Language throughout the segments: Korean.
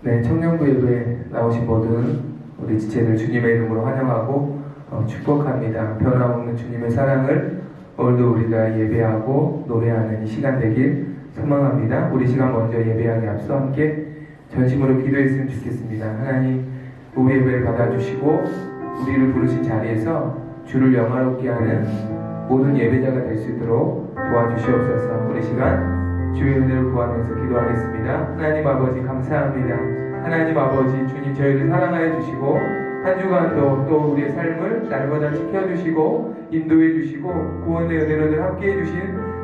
네, 청년부 예배에 나오신 모든 우리 지체들 주님의 이름으로 환영하고 축복합니다. 변함없는 주님의 사랑을 오늘도 우리가 예배하고 노래하는 이 시간 되길 소망합니다. 우리 시간 먼저 예배하기 앞서 함께 전심으로 기도했으면 좋겠습니다. 하나님, 우리 예배를 받아주시고 우리를 부르신 자리에서 주를 영화롭게 하는 모든 예배자가 될 수 있도록 도와주시옵소서. 우리 시간 주의 은혜를 구하면서 기도하겠습니다. 하나님 아버지 감사합니다. 하나님 아버지 주님 저희를 사랑하여 주시고 한 주간도 또 우리의 삶을 날마다 지켜주시고 인도해 주시고 구원의 은혜로 늘 함께해 주신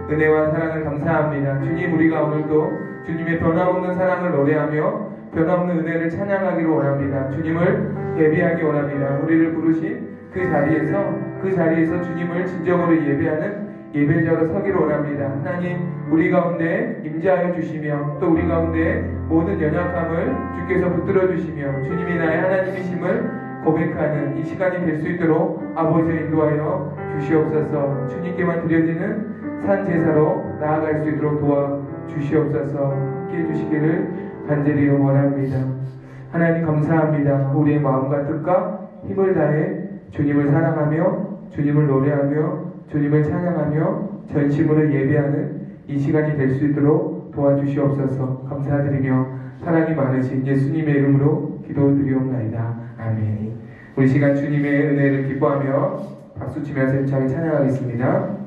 은혜와 사랑을 감사합니다. 주님, 우리가 오늘도 주님의 변함없는 사랑을 노래하며 변함없는 은혜를 찬양하기를 원합니다. 주님을 예배하기 원합니다. 우리를 부르신 그 자리에서 주님을 진정으로 예배하는 예배자로 서기를 원합니다. 하나님, 우리 가운데 임재하여 주시며 또 우리 가운데 모든 연약함을 주께서 붙들어 주시며 주님이 나의 하나님이심을 고백하는 이 시간이 될 수 있도록 아버지 인도하여 주시옵소서. 주님께만 드려지는 산 제사로 나아갈 수 있도록 도와주시옵소서. 함께 해주시기를 간절히 원합니다. 하나님 감사합니다. 우리의 마음과 뜻과 힘을 다해 주님을 사랑하며 주님을 노래하며 주님을 찬양하며 전심으로 예배하는 이 시간이 될 수 있도록 도와주시옵소서. 감사드리며 사랑이 많으신 예수님의 이름으로 기도드리옵나이다. 아멘. 우리 시간 주님의 은혜를 기뻐하며 박수치면서 힘차게 찬양하겠습니다.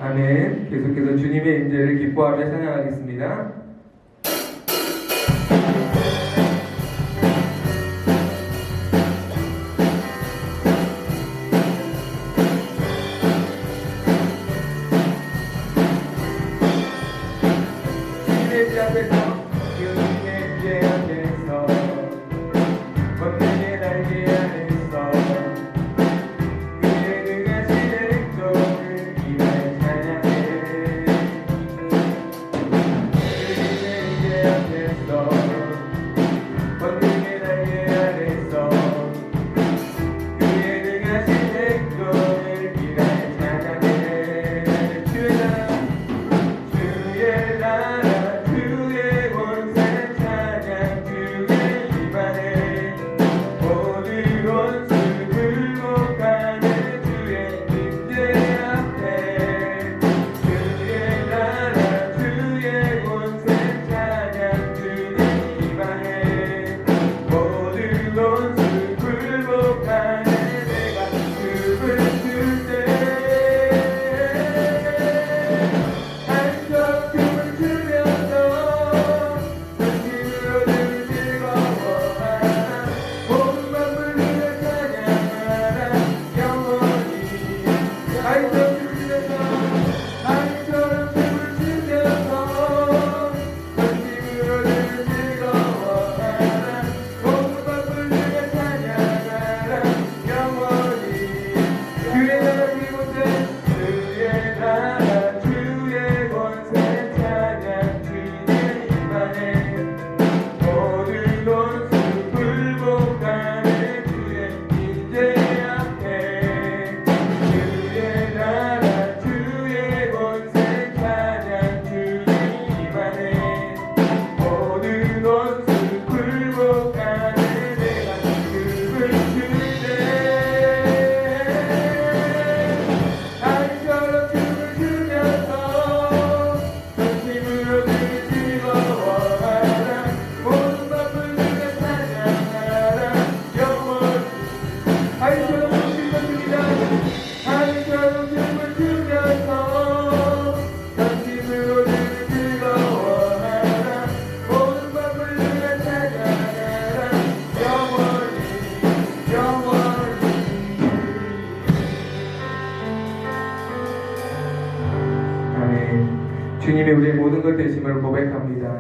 아멘. 계속해서 주님의 임재를 기뻐하며 찬양하겠습니다. 주님의 임재 앞에서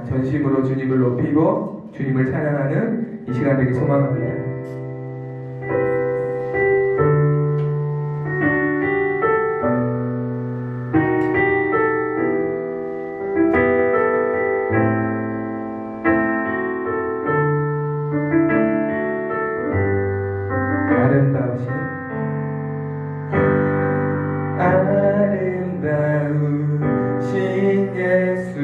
전심으로 주님을 높이고 주님을 찬양하는 이 시간 되길 소망합니다. 아름다우신 예수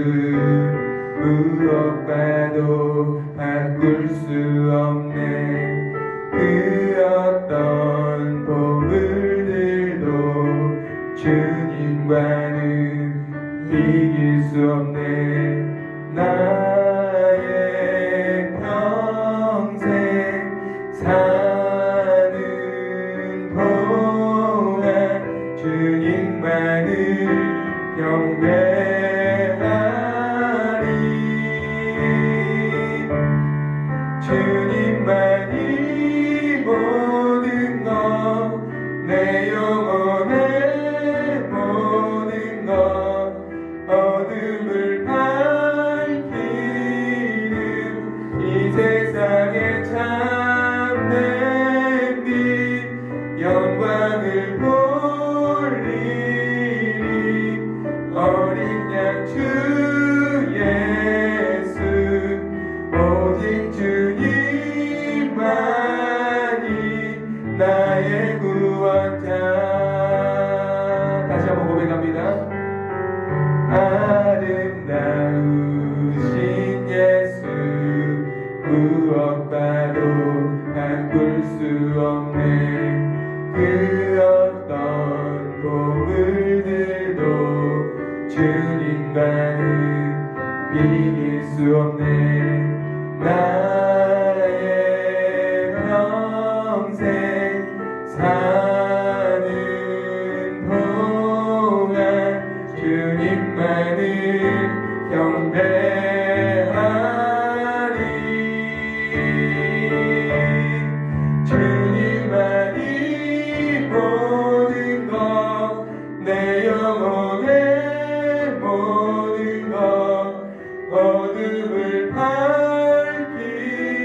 무엇과도 바꿀 수 없네. 그 어떤 보물들도 주님과는 이길 수 없네. 나의 평생 사는 동안 주님만을 경배하리. 주님만이 모든 것, 내 영혼의 모든 것, 어둠을 밝히는 이 세상의 참된 빛, 영광을 돌리리. 어린 양 주 예수, 오직 주님만이 나의 구원자. 다시 한번 고백합니다. 아름다우신 예수 무엇과도 바꿀 수 없네. 그 어떤 보물들도 주님과는 비길 수 없네. 나의 평생 사는 동안 주님만을 경배하리. 주님만이 모든 것, 내 영혼의 모든 것, 어둠을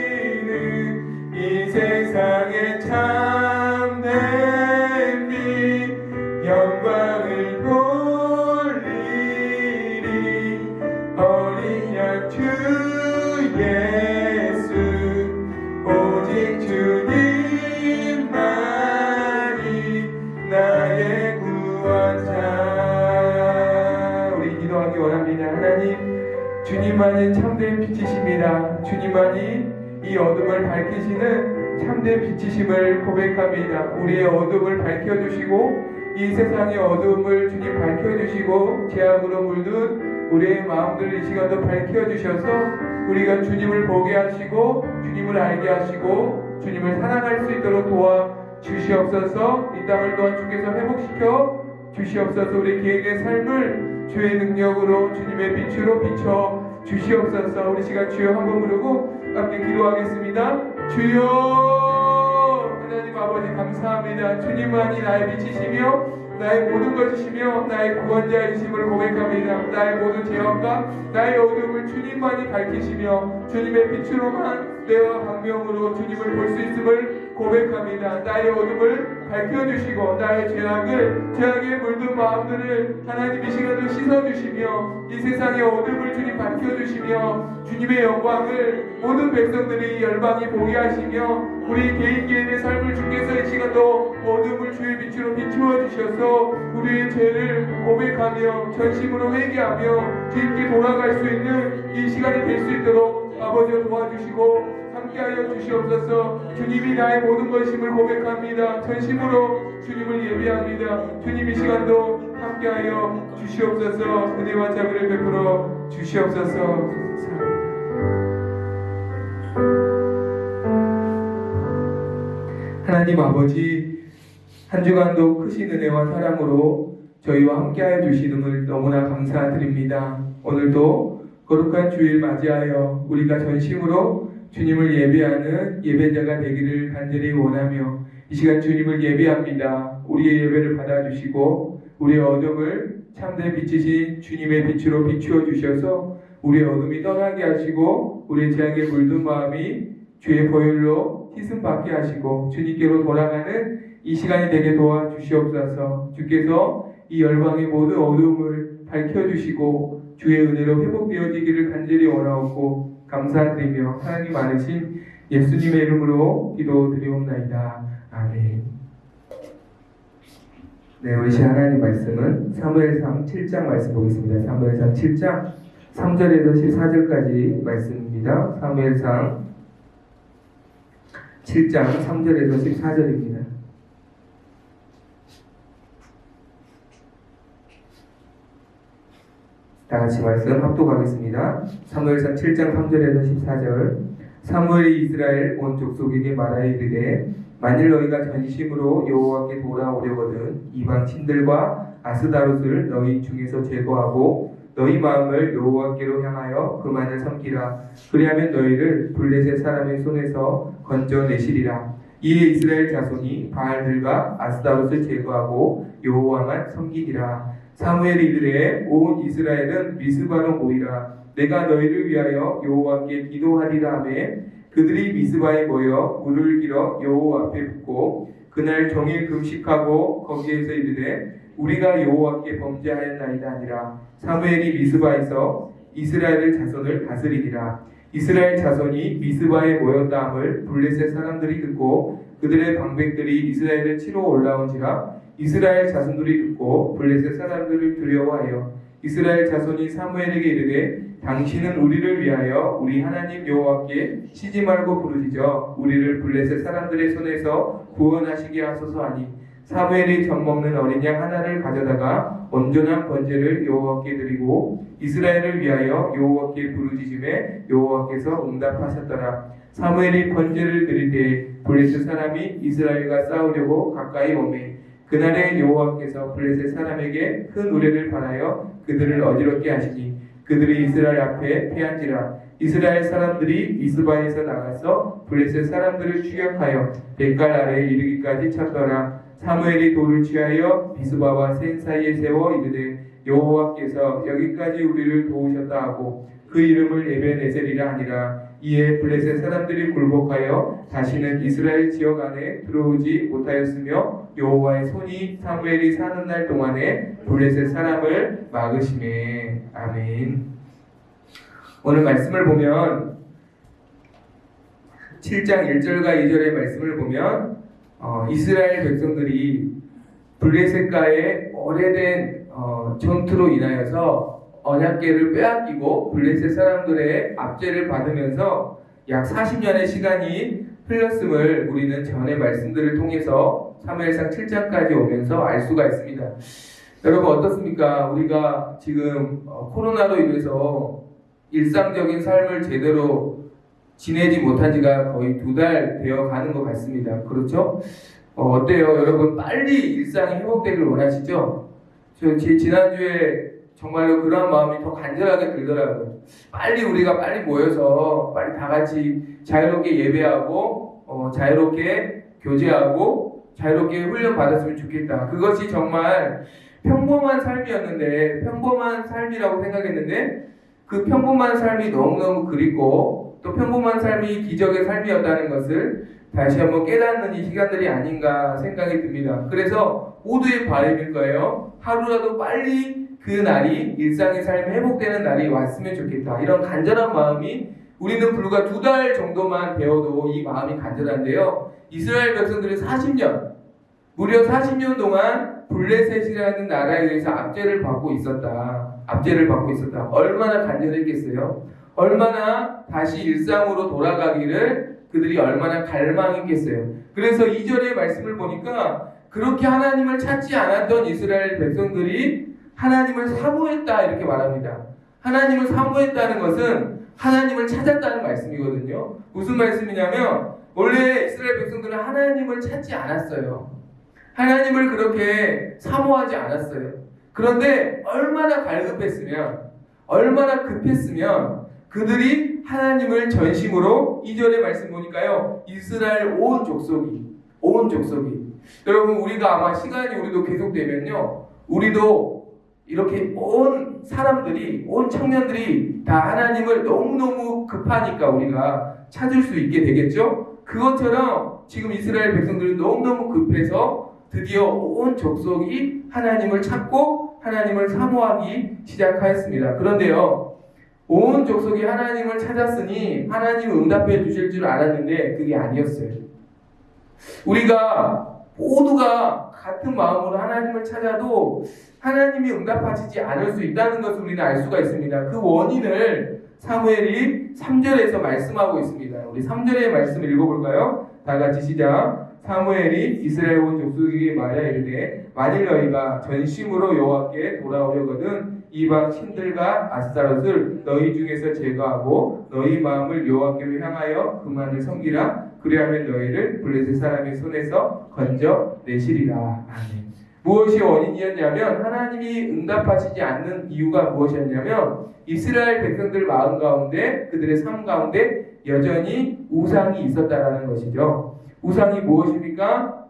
밝히는 이 세상의 참된 빛, 영광을 돌리리. 어린 양 주 예수, 오직 주님만이 나의 구원자. 우리 기도하기 원합니다. 하나님, 주님만이 참된 빛이십니다. 주님만이 이 어둠을 밝히시는 참된 빛이심을 고백합니다. 우리의 어둠을 밝혀주시고 이 세상의 어둠을 주님 밝혀주시고 죄악으로 물든 우리의 마음들을 이 시간도 밝혀주셔서 우리가 주님을 보게 하시고 주님을 알게 하시고 주님을 사랑할 수 있도록 도와주시옵소서. 이 땅을 또한 주께서 회복시켜 주시옵소서. 우리 개인의 삶을 주의 능력으로 주님의 빛으로 비춰 주시옵소서. 우리 시간 주여 한번 부르고 함께 기도하겠습니다. 주여, 하나님 아버지 감사합니다. 주님만이 나의 빛이시며 나의 모든 것이시며 나의 구원자이심을 고백합니다. 나의 모든 죄악과 나의 어둠을 주님만이 밝히시며 주님의 빛으로만 내와 광명으로 주님을 볼 수 있음을 고백합니다. 나의 어둠을 밝혀주시고 나의 죄악에 물든 마음들을 하나님 이 시간도 씻어주시며 이 세상의 어둠을 주님 밝혀주시며 주님의 영광을 모든 백성들이 열방이 보게 하시며 우리 개인의 삶을 주께서 이 시간도 어둠을 주의 빛으로 비추어 주셔서 우리의 죄를 고백하며 전심으로 회개하며 주님께 돌아갈 수 있는 이 시간이 될 수 있도록 아버지가 도와주시고 함께하여 주시옵소서. 주님이 나의 모든 것임을 고백합니다. 전심으로 주님을 예배합니다. 주님 이 시간도 함께하여 주시옵소서. 은혜와 자비를 베풀어 주시옵소서. 하나님 아버지, 한 주간도 크신 은혜와 사랑으로 저희와 함께하여 주시는 너무나 감사드립니다. 오늘도 거룩한 주일 맞이하여 우리가 전심으로 주님을 예배하는 예배자가 되기를 간절히 원하며 이 시간 주님을 예배합니다. 우리의 예배를 받아주시고 우리의 어둠을 참된 빛이신 주님의 빛으로 비추어 주셔서 우리의 어둠이 떠나게 하시고 우리의 재앙에 물든 마음이 주의 보혈로 씻음받게 하시고 주님께로 돌아가는 이 시간이 되게 도와주시옵소서. 주께서 이 열방의 모든 어둠을 밝혀주시고 주의 은혜로 회복되어지기를 간절히 원하옵고 감사드리며 사랑이 많으신 예수님의 이름으로 기도드리옵나이다. 아멘. 네, 우리 시 하나님 말씀은 사무엘상 7장 말씀 보겠습니다. 사무엘상 7장 3절에서 14절까지 말씀입니다. 사무엘상 7장 3절에서 14절입니다. 다 같이 말씀 합독하겠습니다. 사무엘상 7장 3절에서 14절. 사무엘이 이스라엘 온 족속에게 말하여 이르되 만일 너희가 전심으로 여호와께 돌아오려거든 이방 신들과 아스다롯을 너희 중에서 제거하고 너희 마음을 여호와께로 향하여 그만을 섬기라. 그리하면 너희를 블레셋 사람의 손에서 건져내시리라. 이에 이스라엘 자손이 바알들과 아스다롯을 제거하고 여호와만 섬기니라. 사무엘이 이르되 온 이스라엘은 미스바로 모이라. 내가 너희를 위하여 여호와께 기도하리라 하매 그들이 미스바에 모여 무릎을 길어 여호와 앞에 붓고 그날 종일 금식하고 거기에서 이르되 우리가 여호와께 범죄하였나이다 하니라. 사무엘이 미스바에서 이스라엘 자손을 다스리니라. 이스라엘 자손이 미스바에 모였다 함을 블레셋 사람들이 듣고 그들의 방백들이 이스라엘을 치러 올라온지라. 이스라엘 자손들이 듣고 블레셋 사람들을 두려워하여 이스라엘 자손이 사무엘에게 이르되 당신은 우리를 위하여 우리 하나님 여호와께 쉬지 말고 부르짖어 우리를 블레셋 사람들의 손에서 구원하시게 하소서 하니 사무엘이 젖먹는 어린 양 하나를 가져다가 온전한 번제를 여호와께 드리고 이스라엘을 위하여 여호와께 부르짖음에 여호와께서 응답하셨더라. 사무엘이 번제를 드릴 때 블레셋 사람이 이스라엘과 싸우려고 가까이 오매 그날에 여호와께서 블레셋 사람에게 큰 우레를 발하여 그들을 어지럽게 하시니 그들이 이스라엘 앞에 패한지라. 이스라엘 사람들이 미스바에서 나가서 블레셋 사람들을 추격하여 뱃갈 아래에 이르기까지 쳤더라. 사무엘이 돌을 취하여 미스바와 센 사이에 세워 이르되 여호와께서 여기까지 우리를 도우셨다 하고 그 이름을 에벤에셀이라 하니라. 이에 블레셋 사람들이 굴복하여 다시는 이스라엘 지역 안에 들어오지 못하였으며 여호와의 손이 사무엘이 사는 날 동안에 블레셋 사람을 막으시매. 아멘. 오늘 말씀을 보면 7장 1절과 2절의 말씀을 보면 이스라엘 백성들이 블레셋과의 오래된 전투로 인하여서 언약궤를 빼앗기고 블레셋 사람들의 압제를 받으면서 약 40년의 시간이 흘렀음을 우리는 전의 말씀들을 통해서 사무엘상 7장까지 오면서 알 수가 있습니다. 여러분 어떻습니까? 우리가 지금 코로나로 인해서 일상적인 삶을 제대로 지내지 못한 지가 거의 2달 되어 가는 것 같습니다. 그렇죠? 어때요? 여러분 빨리 일상이 회복되길 원하시죠? 지난주에 정말로 그런 마음이 더 간절하게 들더라고요. 우리가 빨리 모여서 빨리 다 같이 자유롭게 예배하고 자유롭게 교제하고 자유롭게 훈련 받았으면 좋겠다. 그것이 정말 평범한 삶이었는데 평범한 삶이라고 생각했는데 그 평범한 삶이 너무너무 그립고 또 평범한 삶이 기적의 삶이었다는 것을 다시 한번 깨닫는 이 시간들이 아닌가 생각이 듭니다. 그래서 모두의 바람일 거예요. 하루라도 빨리 그 날이 일상의 삶이 회복되는 날이 왔으면 좋겠다. 이런 간절한 마음이 우리는 불과 2달 정도만 배워도 이 마음이 간절한데요. 이스라엘 백성들이 40년 무려 40년 동안 블레셋이라는 나라에 의해서 압제를 받고 있었다. 얼마나 간절했겠어요? 얼마나 다시 일상으로 돌아가기를 그들이 얼마나 갈망했겠어요? 그래서 2절의 말씀을 보니까 그렇게 하나님을 찾지 않았던 이스라엘 백성들이 하나님을 사모했다 이렇게 말합니다. 하나님을 사모했다는 것은 하나님을 찾았다는 말씀이거든요. 무슨 말씀이냐면 원래 이스라엘 백성들은 하나님을 찾지 않았어요. 하나님을 그렇게 사모하지 않았어요. 그런데 얼마나 갈급했으면 얼마나 급했으면 그들이 하나님을 전심으로 2절의 말씀 보니까요. 이스라엘 온 족속이 여러분 우리가 아마 시간이 우리도 계속되면요. 우리도 이렇게 온 온 사람들이, 온 청년들이 다 하나님을 너무너무 급하니까 우리가 찾을 수 있게 되겠죠? 그것처럼 지금 이스라엘 백성들은 너무너무 급해서 드디어 온 족속이 하나님을 찾고 하나님을 사모하기 시작하였습니다. 그런데요, 온 족속이 하나님을 찾았으니 하나님이 응답해 주실 줄 알았는데 그게 아니었어요. 우리가 모두가 같은 마음으로 하나님을 찾아도 하나님이 응답하시지 않을 수 있다는 것을 우리는 알 수가 있습니다. 그 원인을 사무엘이 3절에서 말씀하고 있습니다. 우리 3절의 말씀 읽어볼까요? 다 같이 시작. 사무엘이 이스라엘 온 족속에게 말하여 이르되 만일 너희가 전심으로 여호와께 돌아오려거든 이방 신들과 아스타롯을 너희 중에서 제거하고 너희 마음을 여호와께로 향하여 그만을 섬기라. 그리하면 너희를 블레셋 사람의 손에서 건져 내시리라. 아멘. 무엇이 원인이었냐면 하나님이 응답하시지 않는 이유가 무엇이었냐면 이스라엘 백성들 마음 가운데 그들의 삶 가운데 여전히 우상이 있었다라는 것이죠. 우상이 무엇입니까?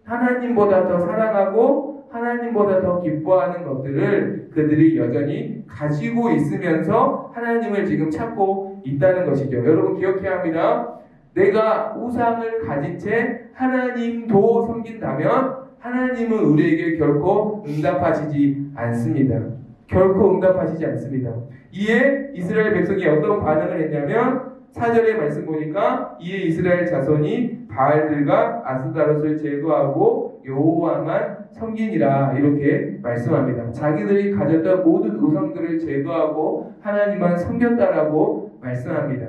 하나님보다 더 사랑하고 하나님보다 더 기뻐하는 것들을 그들이 여전히 가지고 있으면서 하나님을 지금 찾고 있다는 것이죠. 여러분 기억해야 합니다. 내가 우상을 가진 채 하나님도 섬긴다면 하나님은 우리에게 결코 응답하시지 않습니다. 결코 응답하시지 않습니다. 이에 이스라엘 백성이 어떤 반응을 했냐면 4절의 말씀 보니까 이에 이스라엘 자손이 바알들과 아스다롯을 제거하고 여호와만 섬기니라 이렇게 말씀합니다. 자기들이 가졌던 모든 우상들을 제거하고 하나님만 섬겼다라고 말씀합니다.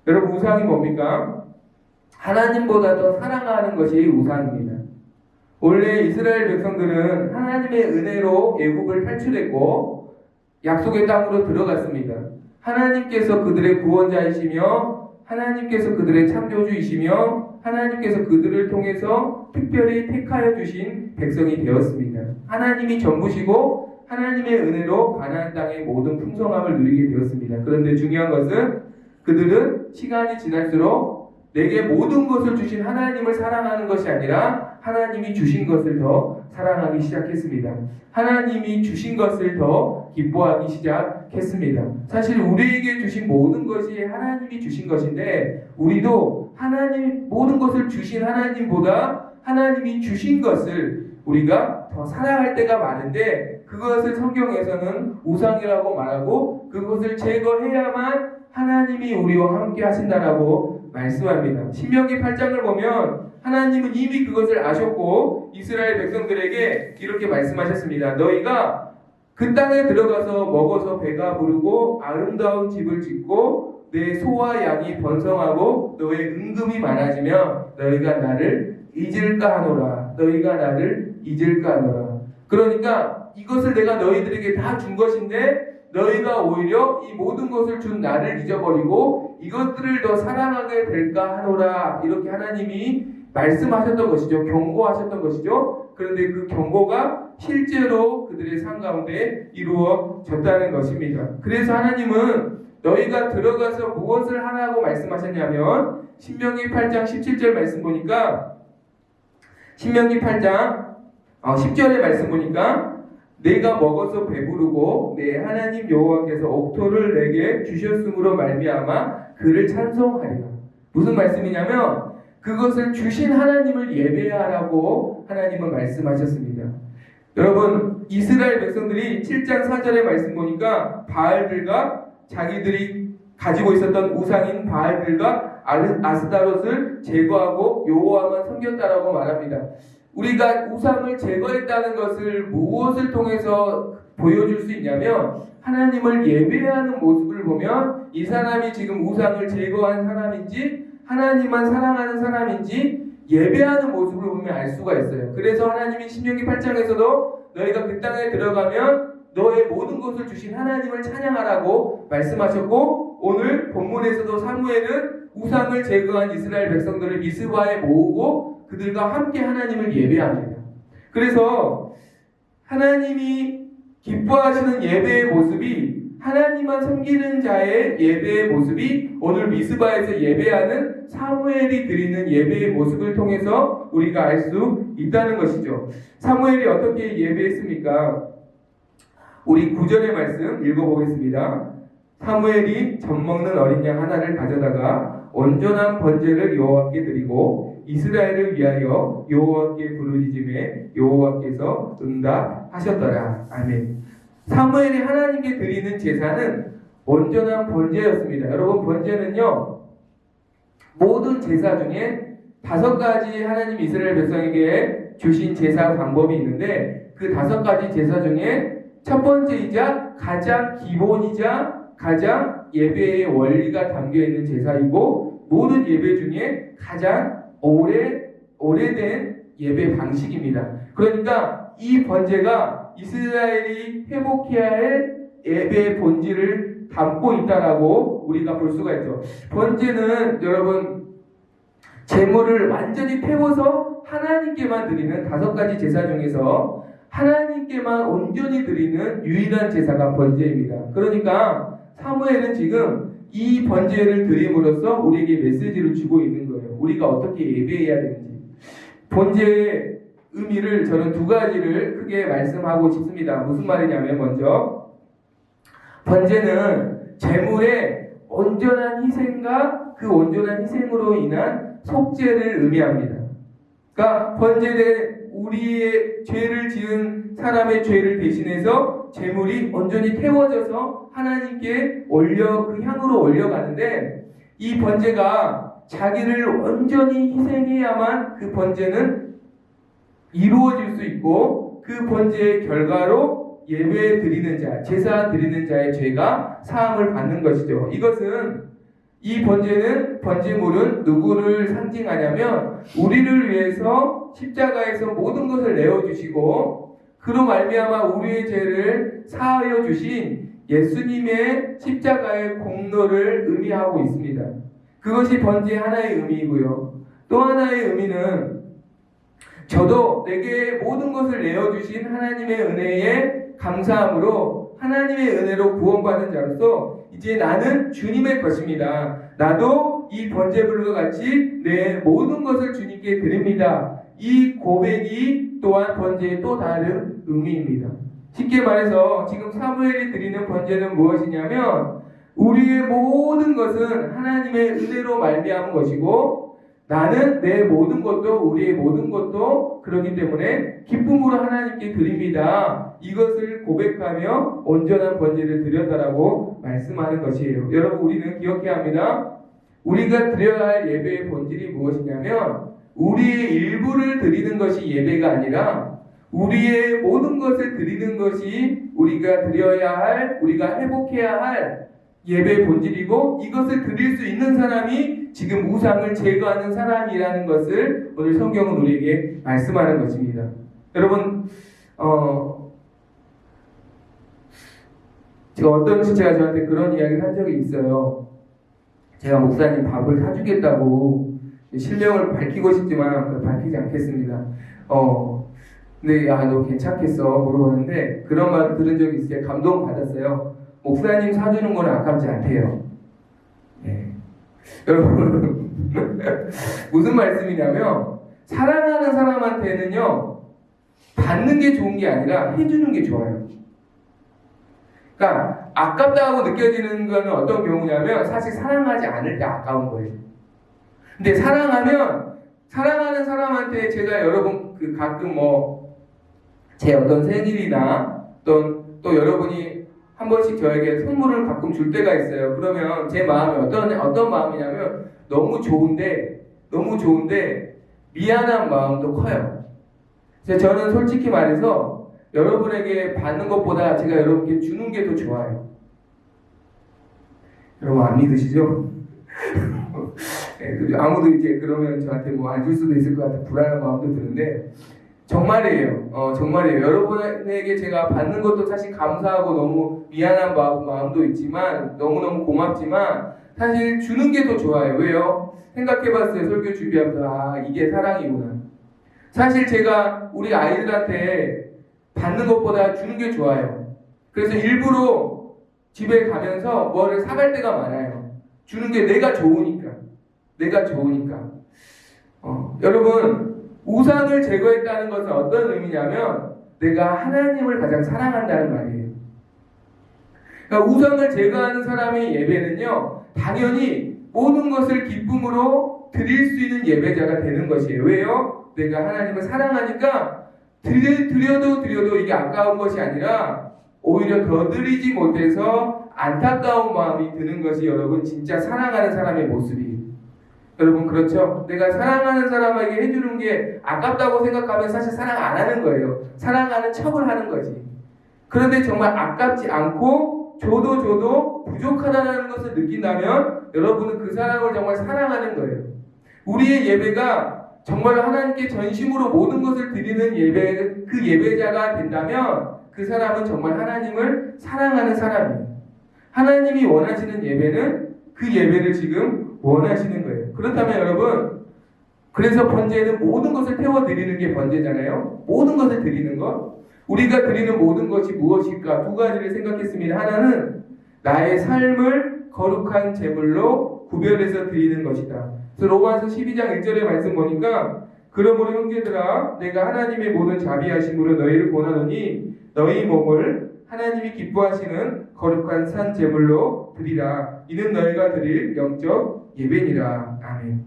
여러분 우상이 뭡니까? 하나님보다 더 사랑하는 것이 우상입니다. 원래 이스라엘 백성들은 하나님의 은혜로 애굽을 탈출했고 약속의 땅으로 들어갔습니다. 하나님께서 그들의 구원자이시며 하나님께서 그들의 창조주이시며 하나님께서 그들을 통해서 특별히 택하여 주신 백성이 되었습니다. 하나님이 전부시고 하나님의 은혜로 가나안 땅의 모든 풍성함을 누리게 되었습니다. 그런데 중요한 것은 그들은 시간이 지날수록 내게 모든 것을 주신 하나님을 사랑하는 것이 아니라 하나님이 주신 것을 더 사랑하기 시작했습니다. 하나님이 주신 것을 더 기뻐하기 시작했습니다. 사실 우리에게 주신 모든 것이 하나님이 주신 것인데 우리도 하나님 모든 것을 주신 하나님보다 하나님이 주신 것을 우리가 더 사랑할 때가 많은데 그것을 성경에서는 우상이라고 말하고 그것을 제거해야만 하나님이 우리와 함께 하신다라고 말씀합니다. 신명기 8장을 보면 하나님은 이미 그것을 아셨고 이스라엘 백성들에게 이렇게 말씀하셨습니다. 너희가 그 땅에 들어가서 먹어서 배가 부르고 아름다운 집을 짓고 내 소와 양이 번성하고 너의 은금이 많아지며 너희가 나를 잊을까 하노라. 너희가 나를 잊을까 하노라. 그러니까 이것을 내가 너희들에게 다 준 것인데 너희가 오히려 이 모든 것을 준 나를 잊어버리고 이것들을 더 사랑하게 될까 하노라. 이렇게 하나님이 말씀하셨던 것이죠. 경고하셨던 것이죠. 그런데 그 경고가 실제로 그들의 삶 가운데 이루어졌다는 것입니다. 그래서 하나님은 너희가 들어가서 무엇을 하라고 말씀하셨냐면 신명기 8장 17절 말씀 보니까 신명기 8장 10절의 말씀 보니까 내가 먹어서 배부르고 내 하나님 여호와께서 옥토를 내게 주셨으므로 말미암아 그를 찬송하리라. 무슨 말씀이냐면 그것을 주신 하나님을 예배하라고 하나님은 말씀하셨습니다. 여러분 이스라엘 백성들이 7장 4절의 말씀 보니까 바알들과 자기들이 가지고 있었던 우상인 바알들과 아스타롯을 제거하고 여호와만 섬겼다라고 말합니다. 우리가 우상을 제거했다는 것을 무엇을 통해서 보여줄 수 있냐면 하나님을 예배하는 모습을 보면 이 사람이 지금 우상을 제거한 사람인지 하나님만 사랑하는 사람인지 예배하는 모습을 보면 알 수가 있어요. 그래서 하나님이 신명기 8장에서도 너희가 그 땅에 들어가면 너의 모든 것을 주신 하나님을 찬양하라고 말씀하셨고 오늘 본문에서도 사무엘은 우상을 제거한 이스라엘 백성들을 미스바에 모으고 그들과 함께 하나님을 예배합니다. 그래서 하나님이 기뻐하시는 예배의 모습이 하나님만 섬기는 자의 예배의 모습이 오늘 미스바에서 예배하는 사무엘이 드리는 예배의 모습을 통해서 우리가 알 수 있다는 것이죠. 사무엘이 어떻게 예배했습니까? 우리 9절의 말씀 읽어보겠습니다. 사무엘이 젖먹는 어린 양 하나를 가져다가 온전한 번제를 여호와께 드리고 이스라엘을 위하여 여호와께 부르짖음에 여호와께서 응답하셨더라. 아멘. 사무엘이 하나님께 드리는 제사는 온전한 번제였습니다. 여러분, 번제는요, 모든 제사 중에 5가지 하나님 이스라엘 백성에게 주신 제사 방법이 있는데, 그 5가지 제사 중에 첫 번째이자 가장 기본이자 가장 예배의 원리가 담겨있는 제사이고, 모든 예배 중에 가장 오래된 예배 방식입니다. 그러니까 이 번제가 이스라엘이 회복해야 할 예배의 본질을 담고 있다라고 우리가 볼 수가 있죠. 번제는 여러분, 제물을 완전히 태워서 하나님께만 드리는 5가지 제사 중에서 하나님께만 온전히 드리는 유일한 제사가 번제입니다. 그러니까 사무엘은 지금 이 번제를 드림으로써 우리에게 메시지를 주고 있는 거예요. 우리가 어떻게 예배해야 되는지. 번제의 의미를 저는 2가지를 크게 말씀하고 싶습니다. 무슨 말이냐면, 먼저 번제는 제물의 온전한 희생과 그 온전한 희생으로 인한 속죄를 의미합니다. 그러니까 번제는 우리의 죄를 지은 사람의 죄를 대신해서 제물이 온전히 태워져서 하나님께 그 향으로 올려가는데, 이 번제가 자기를 온전히 희생해야만 그 번제는 이루어질 수 있고, 그 번제의 결과로 예배 드리는 자, 제사 드리는 자의 죄가 사함을 받는 것이죠. 이 번제물은 누구를 상징하냐면 우리를 위해서 십자가에서 모든 것을 내어주시고 그로 말미암아 우리의 죄를 사하여 주신 예수님의 십자가의 공로를 의미하고 있습니다. 그것이 번제의 하나의 의미이고요. 또 하나의 의미는 저도 내게 모든 것을 내어주신 하나님의 은혜에 감사함으로 하나님의 은혜로 구원받은 자로서 이제 나는 주님의 것입니다. 나도 이 번제물과 같이 내 모든 것을 주님께 드립니다. 이 고백이 또한 번제의 또 다른 의미입니다. 쉽게 말해서 지금 사무엘이 드리는 번제는 무엇이냐면 우리의 모든 것은 하나님의 은혜로 말미암은 것이고 나는 내 모든 것도 우리의 모든 것도 그렇기 때문에 기쁨으로 하나님께 드립니다. 이것을 고백하며 온전한 번제를 드렸다라고 말씀하는 것이에요. 여러분, 우리는 기억해야 합니다. 우리가 드려야 할 예배의 본질이 무엇이냐면 우리의 일부를 드리는 것이 예배가 아니라 우리의 모든 것을 드리는 것이 우리가 드려야 할, 우리가 회복해야 할 예배의 본질이고, 이것을 드릴 수 있는 사람이 지금 우상을 제거하는 사람이라는 것을 오늘 성경은 우리에게 말씀하는 것입니다. 여러분, 제가 어떤 지체가 저한테 그런 이야기를 한 적이 있어요. 제가 목사님 밥을 사주겠다고, 실명을 밝히고 싶지만 밝히지 않겠습니다. 근데 너 괜찮겠어? 물어보는데 그런 말을 들은 적이 있어요. 감동받았어요. 목사님 사주는 건 아깝지 않대요. 네. 여러분, 무슨 말씀이냐면 사랑하는 사람한테는요, 받는 게 좋은 게 아니라 해주는 게 좋아요. 그러니까 아깝다고 느껴지는 거는 어떤 경우냐면 사실 사랑하지 않을 때 아까운 거예요. 근데 사랑하는 사람한테 제가 여러분 가끔 제 어떤 생일이나 또 여러분이 한 번씩 저에게 선물을 가끔 줄 때가 있어요. 그러면 제 마음이 어떤 마음이냐면 너무 좋은데 미안한 마음도 커요. 그래서 저는 솔직히 말해서 여러분에게 받는 것보다 제가 여러분께 주는 게 더 좋아요. 여러분 안 믿으시죠? 네, 아무도 이제 그러면 저한테 안 줄 수도 있을 것 같은 불안한 마음도 드는데 정말이에요. 정말이에요. 여러분에게 제가 받는 것도 사실 감사하고 너무 미안한 마음도 있지만 너무너무 고맙지만 사실 주는 게 더 좋아요. 왜요? 생각해봤어요. 설교 준비하면서 이게 사랑이구나. 사실 제가 우리 아이들한테 받는 것보다 주는 게 좋아요. 그래서 일부러 집에 가면서 뭐를 사갈 때가 많아요. 주는 게 내가 좋으니까. 여러분, 우상을 제거했다는 것은 어떤 의미냐면 내가 하나님을 가장 사랑한다는 말이에요. 그러니까 우상을 제거하는 사람의 예배는요, 당연히 모든 것을 기쁨으로 드릴 수 있는 예배자가 되는 것이에요. 왜요? 내가 하나님을 사랑하니까 드려도 이게 아까운 것이 아니라 오히려 더 드리지 못해서 안타까운 마음이 드는 것이 여러분 진짜 사랑하는 사람의 모습이에요. 여러분 그렇죠? 내가 사랑하는 사람에게 해주는 게 아깝다고 생각하면 사실 사랑 안 하는 거예요. 사랑하는 척을 하는 거지. 그런데 정말 아깝지 않고 줘도 부족하다는 것을 느낀다면 여러분은 그 사람을 정말 사랑하는 거예요. 우리의 예배가 정말 하나님께 전심으로 모든 것을 드리는 예배, 그 예배자가 된다면 그 사람은 정말 하나님을 사랑하는 사람이에요. 하나님이 원하시는 예배는 그 예배를 지금 원하시는 거예요. 그렇다면 여러분, 그래서 번제는 모든 것을 태워드리는 게 번제잖아요. 모든 것을 드리는 것. 우리가 드리는 모든 것이 무엇일까? 두 가지를 생각했습니다. 하나는 나의 삶을 거룩한 제물로 구별해서 드리는 것이다. 그래서 로마서 12장 1절의 말씀 보니까 그러므로 형제들아 내가 하나님의 모든 자비하심으로 너희를 권하노니 너희 몸을 하나님이 기뻐하시는 거룩한 산 제물로 드리라. 이는 너희가 드릴 영적 예배니라. 아멘.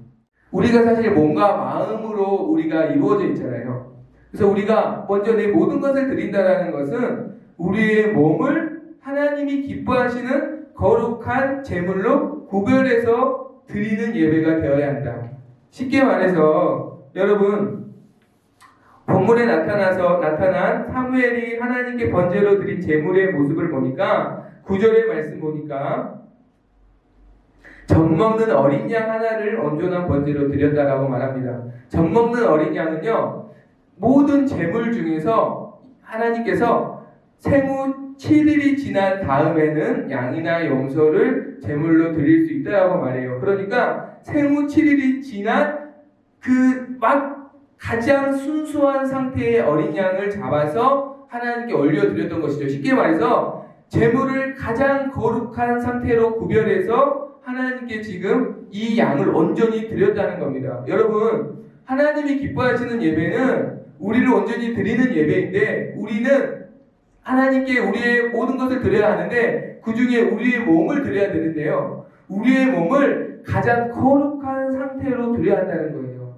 우리가 사실 몸과 마음으로 우리가 이루어져 있잖아요. 그래서 우리가 먼저 내 모든 것을 드린다라는 것은 우리의 몸을 하나님이 기뻐하시는 거룩한 제물로 구별해서 드리는 예배가 되어야 한다. 쉽게 말해서 여러분 본문에 나타난 사무엘이 하나님께 번제로 드린 제물의 모습을 보니까 9절의 말씀 보니까 젖먹는 어린 양 하나를 온전한 번제로 드렸다라고 말합니다. 젖먹는 어린 양은요, 모든 제물 중에서 하나님께서 생후 7일이 지난 다음에는 양이나 염소를 제물로 드릴 수 있다라고 말해요. 그러니까 생후 7일이 지난 가장 순수한 상태의 어린 양을 잡아서 하나님께 올려드렸던 것이죠. 쉽게 말해서 제물을 가장 거룩한 상태로 구별해서 하나님께 지금 이 양을 온전히 드렸다는 겁니다. 여러분, 하나님이 기뻐하시는 예배는 우리를 온전히 드리는 예배인데 우리는 하나님께 우리의 모든 것을 드려야 하는데 그 중에 우리의 몸을 드려야 되는데요. 우리의 몸을 가장 거룩한 상태로 드려야 한다는 거예요.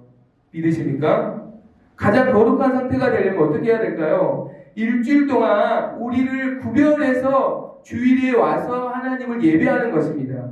믿으십니까? 가장 거룩한 상태가 되려면 어떻게 해야 될까요? 일주일 동안 우리를 구별해서 주일에 와서 하나님을 예배하는 것입니다.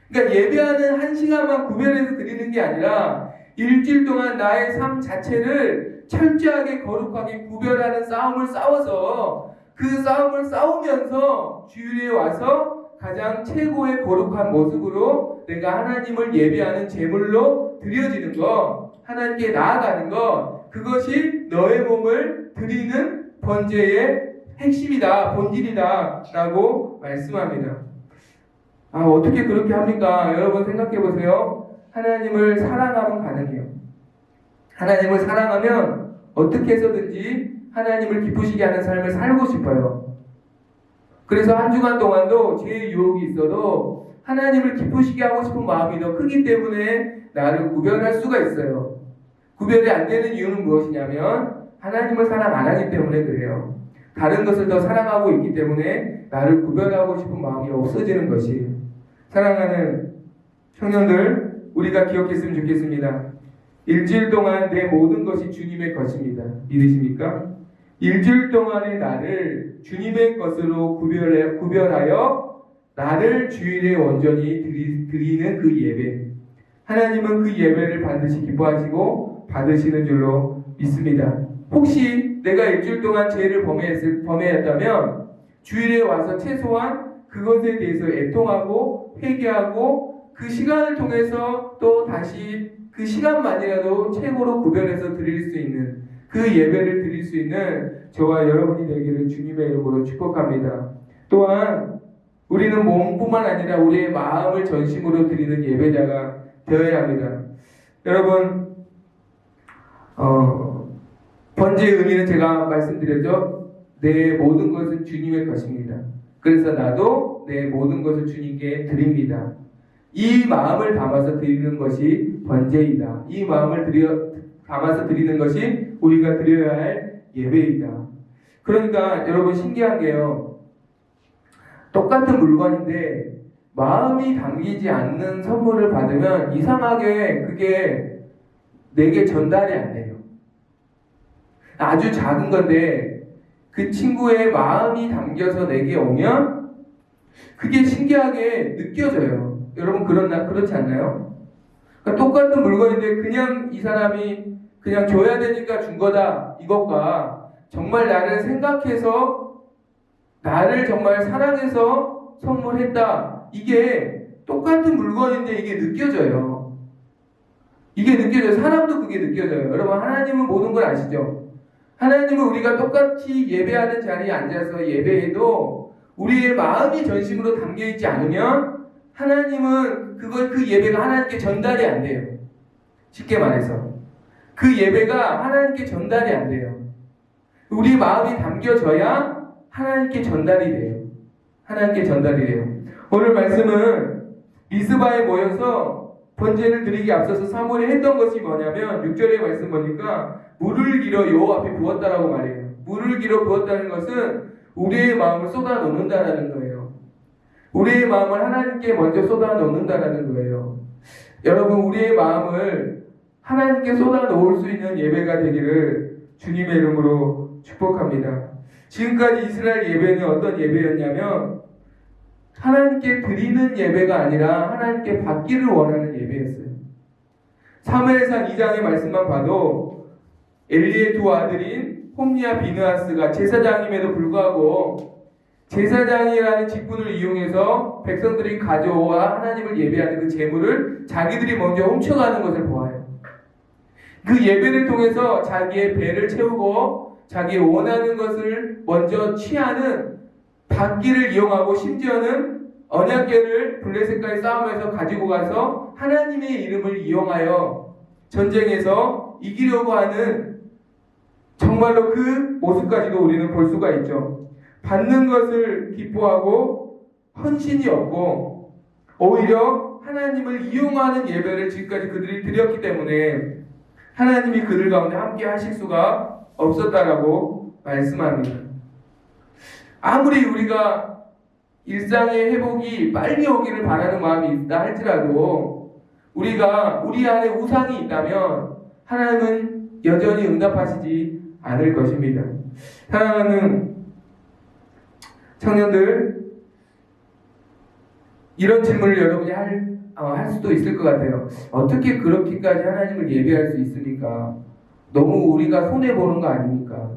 그러니까 예배하는 한 시간만 구별해서 드리는 게 아니라 일주일 동안 나의 삶 자체를 철저하게 거룩하게 구별하는 싸움을 싸워서 그 싸움을 싸우면서 주일에 와서 가장 최고의 거룩한 모습으로 내가 하나님을 예배하는 제물로 드려지는 것, 하나님께 나아가는 것, 그것이 너의 몸을 드리는 번제의 핵심이다, 본질이다 라고 말씀합니다. 어떻게 그렇게 합니까? 여러분 생각해 보세요. 하나님을 사랑하면 가능해요. 하나님을 사랑하면 어떻게 해서든지 하나님을 기쁘시게 하는 삶을 살고 싶어요. 그래서 한 주간 동안도 제 유혹이 있어도 하나님을 기쁘시게 하고 싶은 마음이 더 크기 때문에 나를 구별할 수가 있어요. 구별이 안 되는 이유는 무엇이냐면 하나님을 사랑 안 하기 때문에 그래요. 다른 것을 더 사랑하고 있기 때문에 나를 구별하고 싶은 마음이 없어지는 것이. 사랑하는 청년들, 우리가 기억했으면 좋겠습니다. 일주일 동안 내 모든 것이 주님의 것입니다. 믿으십니까? 일주일 동안의 나를 주님의 것으로 구별하여 나를 주일에 온전히 드리는 그 예배. 하나님은 그 예배를 반드시 기뻐하시고 받으시는 줄로 믿습니다. 혹시 내가 일주일 동안 죄를 범했다면 주일에 와서 최소한 그것에 대해서 애통하고 회개하고 그 시간을 통해서 또 다시 그 시간만이라도 최고로 구별해서 드릴 수 있는 그 예배를 드릴 수 있는 저와 여러분이 되기를 주님의 이름으로 축복합니다. 또한 우리는 몸뿐만 아니라 우리의 마음을 전심으로 드리는 예배자가 되어야 합니다. 여러분, 번제의 의미는 제가 말씀드렸죠. 내 모든 것은 주님의 것입니다. 그래서 나도 내 모든 것을 주님께 드립니다. 이 마음을 담아서 드리는 것이 번제이다. 이 마음을 담아서 드리는 것이 우리가 드려야 할 예배이다. 그러니까 여러분 신기한 게요. 똑같은 물건인데 마음이 담기지 않는 선물을 받으면 이상하게 그게 내게 전달이 안 돼요. 아주 작은 건데 그 친구의 마음이 담겨서 내게 오면 그게 신기하게 느껴져요. 여러분 그렇지 않나요? 그러니까 똑같은 물건인데 그냥 이 사람이 그냥 줘야 되니까 준 거다 이것과 정말 나를 생각해서 나를 정말 사랑해서 선물했다, 이게 똑같은 물건인데 이게 느껴져요. 이게 느껴져요. 사람도 그게 느껴져요. 여러분, 하나님은 모든 걸 아시죠? 하나님은 우리가 똑같이 예배하는 자리에 앉아서 예배해도 우리의 마음이 전심으로 담겨있지 않으면 하나님은 그 예배가 하나님께 전달이 안 돼요. 쉽게 말해서 그 예배가 하나님께 전달이 안 돼요. 우리 마음이 담겨져야 하나님께 전달이 돼요. 하나님께 전달이 돼요. 오늘 말씀은 미스바에 모여서 번제를 드리기 앞서서 사무엘이 했던 것이 뭐냐면 6절의 말씀 보니까 물을 길어 여호와 앞에 부었다라고 말해요. 물을 길어 부었다는 것은 우리의 마음을 쏟아놓는다라는 거예요. 우리의 마음을 하나님께 먼저 쏟아놓는다라는 거예요. 여러분, 우리의 마음을 하나님께 쏟아놓을 수 있는 예배가 되기를 주님의 이름으로 축복합니다. 지금까지 이스라엘 예배는 어떤 예배였냐면 하나님께 드리는 예배가 아니라 하나님께 받기를 원하는 예배였어요. 사무엘상 2장의 말씀만 봐도 엘리의 두 아들인 홈니와 비느하스가 제사장임에도 불구하고 제사장이라는 직분을 이용해서 백성들이 가져와 하나님을 예배하는 그 제물을 자기들이 먼저 훔쳐가는 것을 보아요. 그 예배를 통해서 자기의 배를 채우고 자기 원하는 것을 먼저 취하는 받기를 이용하고 심지어는 언약궤를 블레셋과의 싸움에서 가지고 가서 하나님의 이름을 이용하여 전쟁에서 이기려고 하는 정말로 그 모습까지도 우리는 볼 수가 있죠. 받는 것을 기뻐하고 헌신이 없고 오히려 하나님을 이용하는 예배를 지금까지 그들이 드렸기 때문에 하나님이 그들 가운데 함께 하실 수가 없었다라고 말씀합니다. 아무리 우리가 일상의 회복이 빨리 오기를 바라는 마음이 있다 할지라도 우리가 우리 안에 우상이 있다면 하나님은 여전히 응답하시지 않을 것입니다. 사랑하는 청년들, 이런 질문을 여러분이 할 수도 있을 것 같아요. 어떻게 그렇게까지 하나님을 예배할 수 있습니까? 너무 우리가 손해보는 거 아닙니까?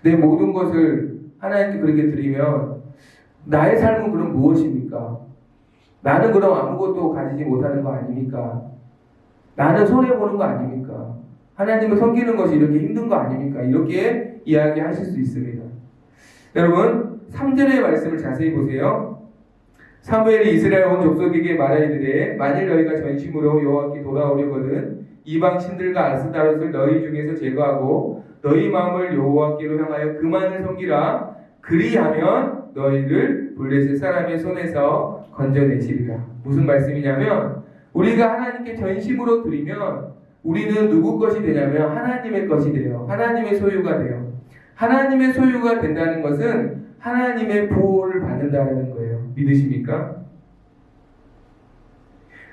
내 모든 것을 하나님께 그렇게 드리면 나의 삶은 그럼 무엇입니까? 나는 그럼 아무것도 가지지 못하는 거 아닙니까? 나는 손해보는 거 아닙니까? 하나님을 섬기는 것이 이렇게 힘든 거 아닙니까? 이렇게 이야기하실 수 있습니다. 여러분, 3절의 말씀을 자세히 보세요. 사무엘이 이스라엘 온 족속에게 말하이르되 만일 너희가 전심으로 여호와께 돌아오려거든 이방 신들과 아스타롯을 너희 중에서 제거하고 너희 마음을 여호와께로 향하여 그만을 섬기라. 그리하면 너희를 블레셋 사람의 손에서 건져내시리라. 무슨 말씀이냐면 우리가 하나님께 전심으로 드리면 우리는 누구 것이 되냐면 하나님의 것이 돼요. 하나님의 소유가 돼요. 하나님의 소유가 된다는 것은 하나님의 보호를 받는다는 거예요. 믿으십니까?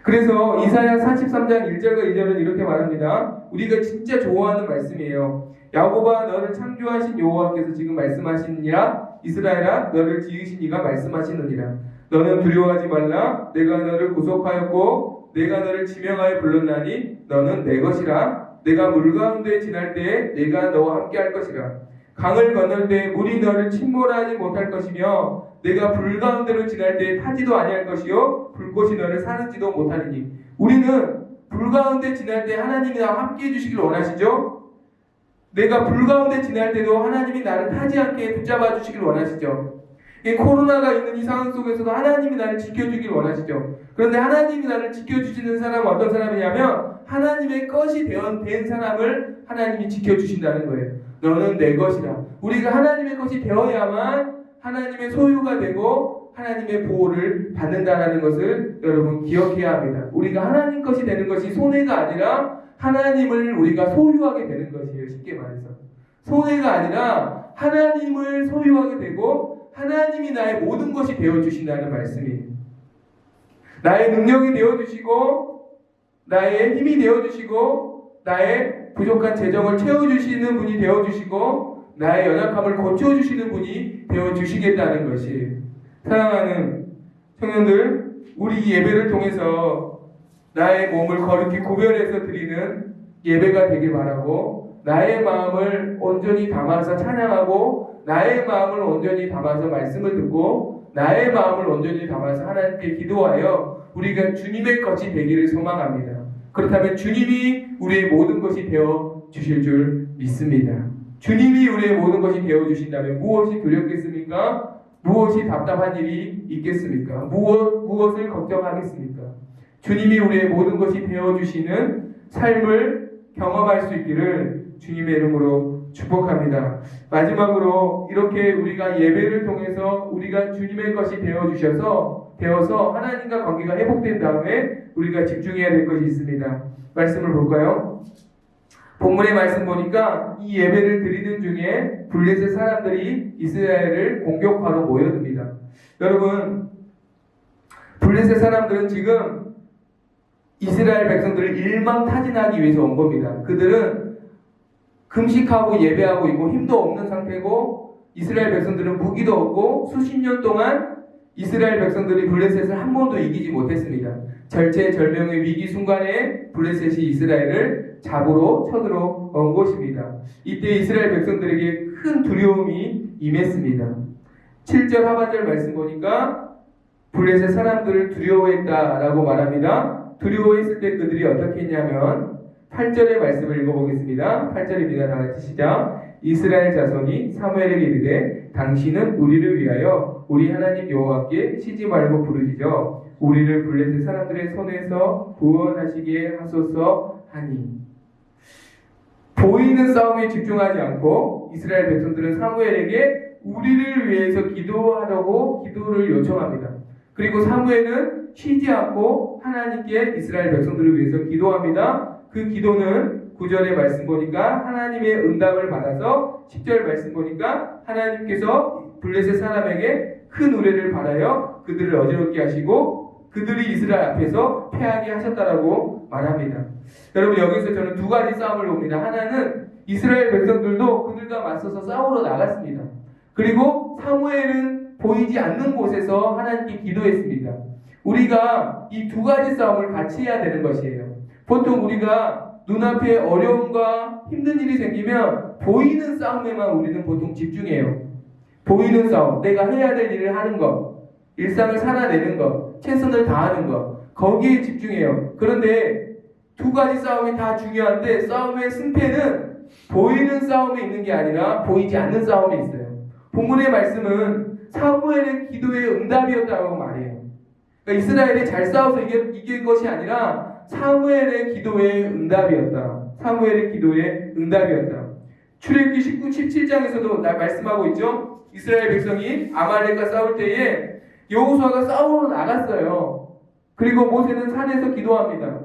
그래서 이사야 43장 1절과 2절은 이렇게 말합니다. 우리가 진짜 좋아하는 말씀이에요. 야곱아, 너를 창조하신 여호와께서 지금 말씀하시니라. 이스라엘아, 너를 지으신 이가 말씀하시느니라. 너는 두려워하지 말라. 내가 너를 구속하였고 내가 너를 지명하여 불렀나니 너는 내 것이라. 내가 물 가운데 지날 때에 내가 너와 함께 할 것이라. 강을 건널 때 물이 너를 침몰하지 못할 것이며 내가 불 가운데로 지날 때에 타지도 아니할 것이요 불꽃이 너를 사르지도 못하리니. 우리는 불 가운데 지날 때 하나님이 나와 함께 해주시길 원하시죠? 내가 불 가운데 지날 때도 하나님이 나를 타지 않게 붙잡아 주시길 원하시죠? 코로나가 있는 이 상황 속에서도 하나님이 나를 지켜주길 원하시죠? 그런데 하나님이 나를 지켜주시는 사람은 어떤 사람이냐면 하나님의 것이 된 사람을 하나님이 지켜주신다는 거예요. 너는 내 것이라. 우리가 하나님의 것이 되어야만 하나님의 소유가 되고 하나님의 보호를 받는다는 것을 여러분 기억해야 합니다. 우리가 하나님 것이 되는 것이 손해가 아니라 하나님을 우리가 소유하게 되는 것이에요. 쉽게 말해서 손해가 아니라 하나님을 소유하게 되고 하나님이 나의 모든 것이 되어주신다는 말씀이에요. 나의 능력이 되어주시고 나의 힘이 되어주시고 나의 부족한 재정을 채워주시는 분이 되어주시고 나의 연약함을 고쳐주시는 분이 되어주시겠다는 것이 사랑하는 청년들, 우리 이 예배를 통해서 나의 몸을 거룩히 구별해서 드리는 예배가 되길 바라고 나의 마음을 온전히 담아서 찬양하고 나의 마음을 온전히 담아서 말씀을 듣고 나의 마음을 온전히 담아서 하나님께 기도하여 우리가 주님의 것이 되기를 소망합니다. 그렇다면 주님이 우리의 모든 것이 되어 주실 줄 믿습니다. 주님이 우리의 모든 것이 되어 주신다면 무엇이 두렵겠습니까? 무엇이 답답한 일이 있겠습니까? 무엇을 걱정하겠습니까? 주님이 우리의 모든 것이 되어 주시는 삶을 경험할 수 있기를 주님의 이름으로 축복합니다. 마지막으로 이렇게 우리가 예배를 통해서 우리가 주님의 것이 되어서 하나님과 관계가 회복된 다음에 우리가 집중해야 될 것이 있습니다. 말씀을 볼까요? 본문의 말씀 보니까 이 예배를 드리는 중에 블레셋 사람들이 이스라엘을 공격하러 모여듭니다. 여러분, 블레셋 사람들은 지금 이스라엘 백성들을 일망타진하기 위해서 온 겁니다. 그들은 금식하고 예배하고 있고 힘도 없는 상태고 이스라엘 백성들은 무기도 없고 수십 년 동안 이스라엘 백성들이 블레셋을 한 번도 이기지 못했습니다. 절체절명의 위기 순간에 블레셋이 이스라엘을 잡으러 쳐들어온 것입니다. 이때 이스라엘 백성들에게 큰 두려움이 임했습니다. 7절 하반절 말씀 보니까 블레셋 사람들을 두려워했다라고 말합니다. 두려워했을 때 그들이 어떻게 했냐면 8절의 말씀을 읽어보겠습니다. 8절입니다. 다같이 시작. 이스라엘 자손이 사무엘에게 이르되 당신은 우리를 위하여 우리 하나님 여호와께 쉬지 말고 부르짖어 우리를 블레셋 사람들의 손에서 구원하시게 하소서 하니. 보이는 싸움에 집중하지 않고 이스라엘 백성들은 사무엘에게 우리를 위해서 기도하라고 기도를 요청합니다. 그리고 사무엘은 쉬지 않고 하나님께 이스라엘 백성들을 위해서 기도합니다. 그 기도는 9절의 말씀 보니까 하나님의 응답을 받아서 10절 말씀 보니까 하나님께서 블레셋 사람에게 큰 우레를 받아요 그들을 어지럽게 하시고 그들이 이스라엘 앞에서 패하게 하셨다라고 말합니다. 여러분, 여기서 저는 두 가지 싸움을 봅니다. 하나는 이스라엘 백성들도 그들과 맞서서 싸우러 나갔습니다. 그리고 사무엘은 보이지 않는 곳에서 하나님께 기도했습니다. 우리가 이 두 가지 싸움을 같이 해야 되는 것이에요. 보통 우리가 눈앞에 어려움과 힘든 일이 생기면 보이는 싸움에만 우리는 보통 집중해요. 보이는 싸움, 내가 해야 될 일을 하는 것, 일상을 살아내는 것, 최선을 다하는 것, 거기에 집중해요. 그런데 두 가지 싸움이 다 중요한데 싸움의 승패는 보이는 싸움에 있는 게 아니라 보이지 않는 싸움에 있어요. 본문의 말씀은 사무엘의 기도의 응답이었다고 말해요. 그러니까 이스라엘이 잘 싸워서 이긴 것이 아니라 사무엘의 기도의 응답이었다. 사무엘의 기도의 응답이었다. 출애굽기 19, 17장에서도 말씀하고 있죠. 이스라엘 백성이 아말렉과 싸울 때에 여호수아가 싸우러 나갔어요. 그리고 모세는 산에서 기도합니다.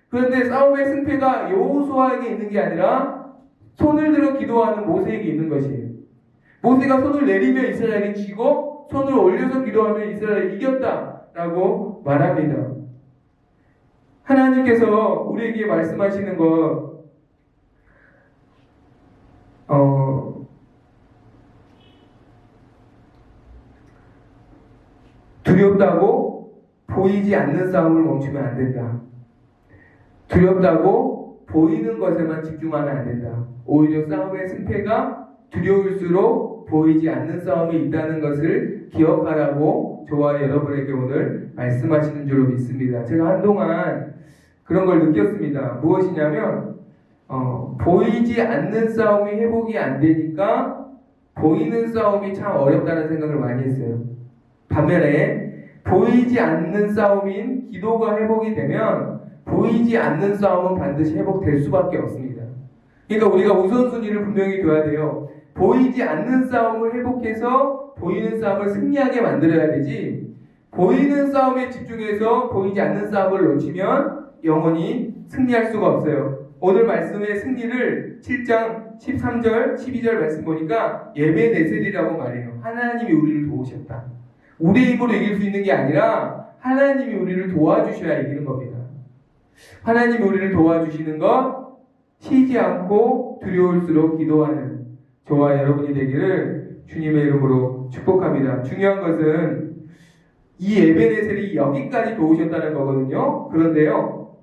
그런데 싸움의 승패가 여호수아에게 있는 게 아니라 손을 들어 기도하는 모세에게 있는 것이에요. 모세가 손을 내리면 이스라엘이 지고 손을 올려서 기도하면 이스라엘이 이겼다라고 말합니다. 하나님께서 우리에게 말씀하시는 것 두렵다고 보이지 않는 싸움을 멈추면 안 된다. 두렵다고 보이는 것에만 집중하면 안 된다. 오히려 싸움의 승패가 두려울수록 보이지 않는 싸움이 있다는 것을 기억하라고 저와 여러분에게 오늘 말씀하시는 줄로 믿습니다. 제가 한동안 그런 걸 느꼈습니다. 무엇이냐면 보이지 않는 싸움이 회복이 안 되니까 보이는 싸움이 참 어렵다는 생각을 많이 했어요. 반면에 보이지 않는 싸움인 기도가 회복이 되면 보이지 않는 싸움은 반드시 회복될 수밖에 없습니다. 그러니까 우리가 우선순위를 분명히 둬야 돼요. 보이지 않는 싸움을 회복해서 보이는 싸움을 승리하게 만들어야 되지, 보이는 싸움에 집중해서 보이지 않는 싸움을 놓치면 영원히 승리할 수가 없어요. 오늘 말씀의 승리를 7장 13절 12절 말씀 보니까 예베네셀이라고 말해요. 하나님이 우리를 도우셨다. 우리의 힘으로 이길 수 있는 게 아니라 하나님이 우리를 도와주셔야 이기는 겁니다. 하나님이 우리를 도와주시는 것, 쉬지 않고 두려울수록 기도하는 저와 여러분이 되기를 주님의 이름으로 축복합니다. 중요한 것은 이 에베네셀이 여기까지 도우셨다는 거거든요. 그런데요,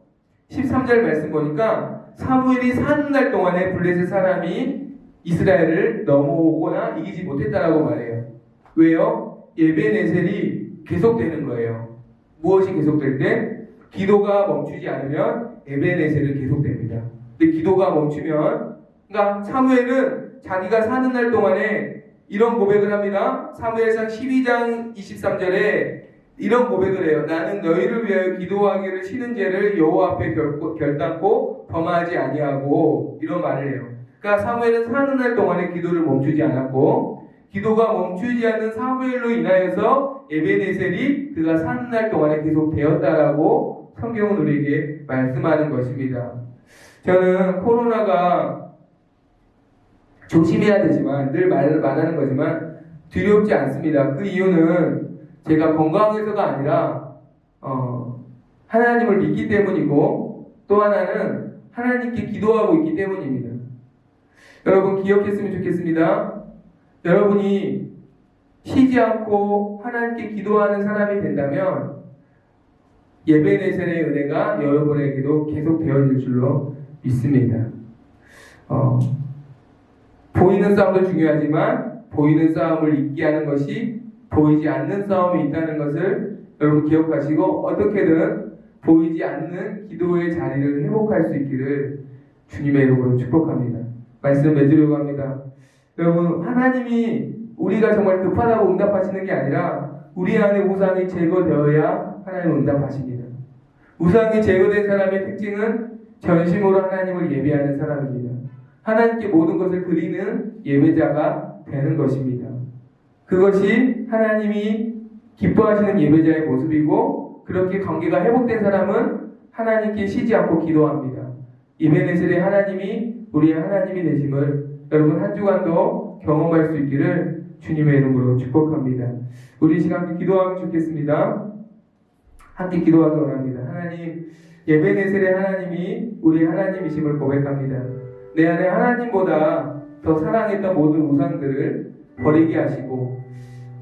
13절 말씀 보니까 사무엘이 사는 날 동안에 블레셋 사람이 이스라엘을 넘어오거나 이기지 못했다라고 말해요. 왜요? 에베네셀이 계속되는 거예요. 무엇이 계속될 때? 기도가 멈추지 않으면 에베네셀은 계속됩니다. 근데 기도가 멈추면, 그러니까 사무엘은 자기가 사는 날 동안에 이런 고백을 합니다. 사무엘상 12장 23절에 이런 고백을 해요. 나는 너희를 위하여 기도하기를 쉬는 죄를 여호와 앞에 결단코 범하지 아니하고, 이런 말을 해요. 그러니까 사무엘은 사는 날 동안에 기도를 멈추지 않았고, 기도가 멈추지 않는 사무엘로 인하여서 에베네셀이 그가 사는 날 동안에 계속 되었다라고 성경은 우리에게 말씀하는 것입니다. 저는 코로나가 조심해야 되지만, 늘 말하는 거지만 두렵지 않습니다. 그 이유는 제가 건강해서가 아니라 하나님을 믿기 때문이고, 또 하나는 하나님께 기도하고 있기 때문입니다. 여러분 기억했으면 좋겠습니다. 여러분이 쉬지 않고 하나님께 기도하는 사람이 된다면 에베네셀의 은혜가 여러분에게도 계속 되어질 줄로 믿습니다. 보이는 싸움도 중요하지만 보이는 싸움을 잊게 하는 것이 보이지 않는 싸움이 있다는 것을 여러분 기억하시고, 어떻게든 보이지 않는 기도의 자리를 회복할 수 있기를 주님의 이름으로 축복합니다. 말씀 맺으려고 합니다. 여러분, 하나님이 우리가 정말 급하다고 응답하시는 게 아니라 우리 안에 우상이 제거되어야 하나님은 응답하십니다. 우상이 제거된 사람의 특징은 전심으로 하나님을 예배하는 사람입니다. 하나님께 모든 것을 드리는 예배자가 되는 것입니다. 그것이 하나님이 기뻐하시는 예배자의 모습이고, 그렇게 관계가 회복된 사람은 하나님께 쉬지 않고 기도합니다. 에베네셀의 하나님이 우리의 하나님이 되심을 여러분 한 주간도 경험할 수 있기를 주님의 이름으로 축복합니다. 우리 시간 기도하면 좋겠습니다. 함께 기도하기 원합니다. 하나님, 에베네셀의 하나님이 우리 하나님이심을 고백합니다. 내 안에 하나님보다 더 사랑했던 모든 우상들을 버리게 하시고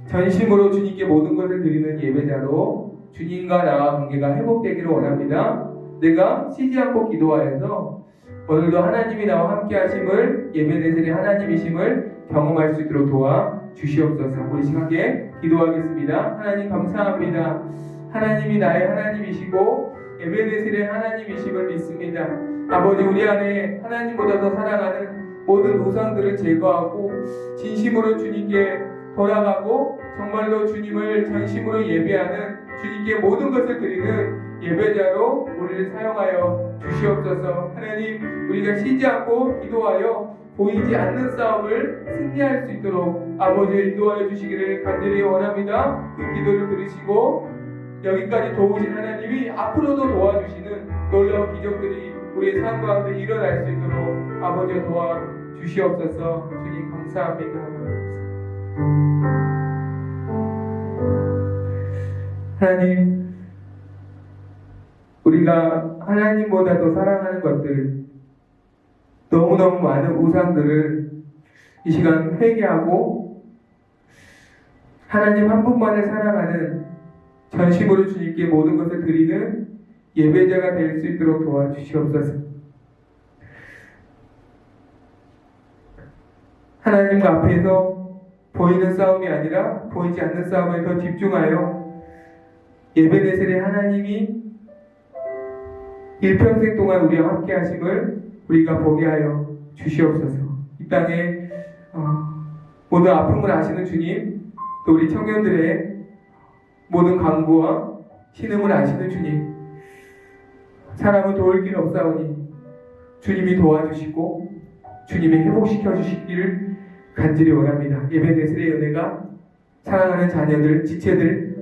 전심으로 주님께 모든 것을 드리는 예배자로 주님과 나와 관계가 회복되기를 원합니다. 내가 쉬지 않고 기도하여서 오늘도 하나님이 나와 함께 하심을, 에베네셀의 하나님이심을 경험할 수 있도록 도와 주시옵소서. 우리 함께 기도하겠습니다. 하나님 감사합니다. 하나님이 나의 하나님이시고 에베네셀의 하나님이심을 믿습니다. 아버지, 우리 안에 하나님보다 더 사랑하는 모든 우상들을 제거하고 진심으로 주님께 돌아가고 정말로 주님을 전심으로 예배하는, 주님께 모든 것을 드리는 예배자로 우리를 사용하여 주시옵소서. 하나님, 우리가 쉬지 않고 기도하여 보이지 않는 싸움을 승리할 수 있도록 아버지를 인도하여 주시기를 간절히 원합니다. 그 기도를 들으시고 여기까지 도우신 하나님이 앞으로도 도와주시는 놀라운 기적들이 우리의 삶 가운데 일어날 수 있도록 아버지가 도와주시옵소서. 주님 감사합니다. 하나님, 우리가 하나님보다 더 사랑하는 것들, 너무너무 많은 우상들을 이 시간 회개하고 하나님 한 분만을 사랑하는 전심으로 주님께 모든 것을 드리는 예배자가 될 수 있도록 도와주시옵소서. 하나님 앞에서 보이는 싸움이 아니라 보이지 않는 싸움에 더 집중하여 에베네셀의 하나님이 일평생 동안 우리와 함께 하심을 우리가 보게 하여 주시옵소서. 이 땅에 모든 아픔을 아시는 주님, 또 우리 청년들의 모든 간구와 신음을 아시는 주님, 사람을 도울 길 없사오니 주님이 도와주시고 주님이 회복시켜 주시기를 간절히 원합니다. 에베네셀의 은혜가 사랑하는 자녀들, 지체들,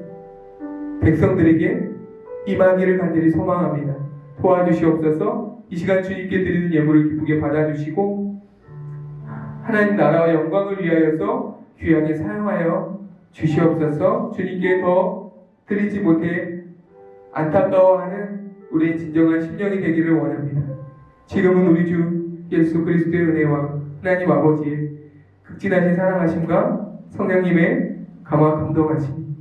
백성들에게 임하기를 간절히 소망합니다. 도와주시옵소서. 이 시간 주님께 드리는 예물을 기쁘게 받아주시고 하나님 나라와 영광을 위하여서 귀하게 사용하여 주시옵소서. 주님께 더 드리지 못해 안타까워하는 우리의 진정한 심령이 되기를 원합니다. 지금은 우리 주 예수 그리스도의 은혜와 하나님 아버지의 극진하신 사랑하심과 성령님의 감화 감동하심,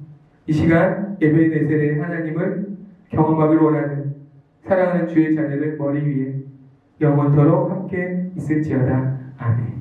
이 시간 예배 내세의 하나님을 경험하길 원하는 사랑하는 주의 자녀들 머리 위에 영원토록 함께 있을지어다. 아멘.